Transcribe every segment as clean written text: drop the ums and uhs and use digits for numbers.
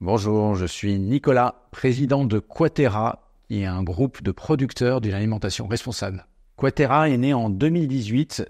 Bonjour, je suis Nicolas, président de Quatera, qui est un groupe de producteurs d'une alimentation responsable. Quatera est né en 2018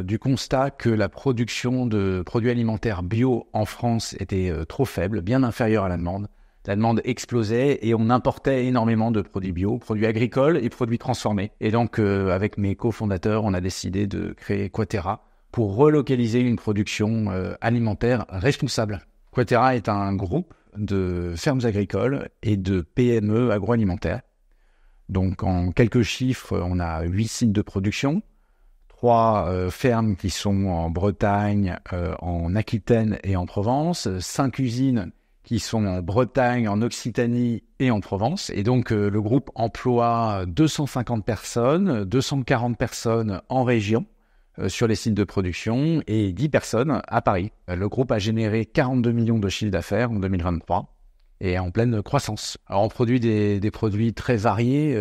du constat que la production de produits alimentaires bio en France était trop faible, bien inférieure à la demande. La demande explosait et on importait énormément de produits bio, produits agricoles et produits transformés. Et donc, avec mes cofondateurs, on a décidé de créer Quatera pour relocaliser une production alimentaire responsable. Quatera est un groupe de fermes agricoles et de PME agroalimentaires. Donc, en quelques chiffres, on a 8 sites de production, 3 fermes qui sont en Bretagne, en Aquitaine et en Provence, 5 usines qui sont en Bretagne, en Occitanie et en Provence. Et donc, le groupe emploie 250 personnes, 240 personnes en région sur les sites de production et 10 personnes à Paris. Le groupe a généré 42 millions de chiffre d'affaires en 2023 et est en pleine croissance. Alors, on produit des produits très variés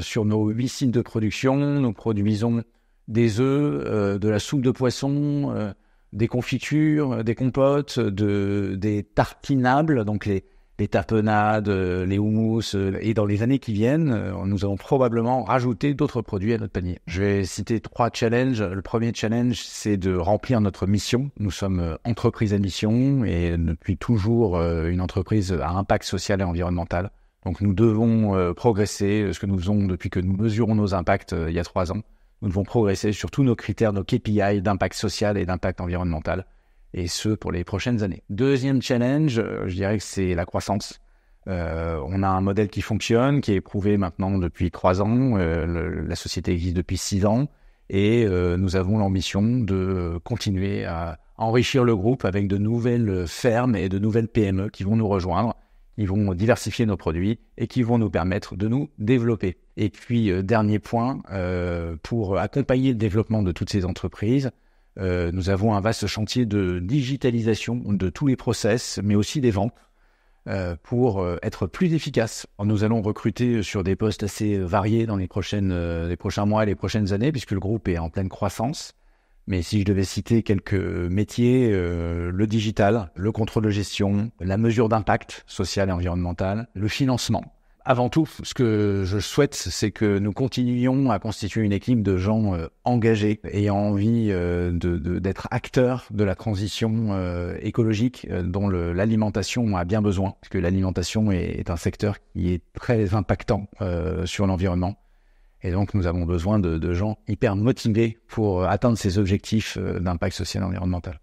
sur nos 8 sites de production. Nous produisons des œufs, de la soupe de poisson, des confitures, des compotes, des tartinables, donc les tapenades, les houmous. Et dans les années qui viennent, nous allons probablement rajouter d'autres produits à notre panier. Je vais citer 3 challenges. Le premier challenge, c'est de remplir notre mission. Nous sommes entreprise à mission et depuis toujours une entreprise à impact social et environnemental. Donc nous devons progresser, ce que nous faisons depuis que nous mesurons nos impacts il y a 3 ans. Nous devons progresser sur tous nos critères, nos KPI d'impact social et d'impact environnemental, et ce pour les prochaines années. Deuxième challenge, je dirais que c'est la croissance. On a un modèle qui fonctionne, qui est prouvé maintenant depuis 3 ans. La société existe depuis 6 ans et nous avons l'ambition de continuer à enrichir le groupe avec de nouvelles fermes et de nouvelles PME qui vont nous rejoindre. Ils vont diversifier nos produits et qui vont nous permettre de nous développer. Et puis, dernier point, pour accompagner le développement de toutes ces entreprises, nous avons un vaste chantier de digitalisation de tous les process, mais aussi des ventes, pour être plus efficaces. Nous allons recruter sur des postes assez variés dans les prochains mois et les prochaines années, puisque le groupe est en pleine croissance. Mais si je devais citer quelques métiers, le digital, le contrôle de gestion, la mesure d'impact social et environnemental, le financement. Avant tout, ce que je souhaite, c'est que nous continuions à constituer une équipe de gens engagés, ayant envie d'être acteurs de la transition écologique dont l'alimentation a bien besoin, parce que l'alimentation est un secteur qui est très impactant sur l'environnement. Et donc, nous avons besoin de gens hyper motivés pour atteindre ces objectifs d'impact social et environnemental.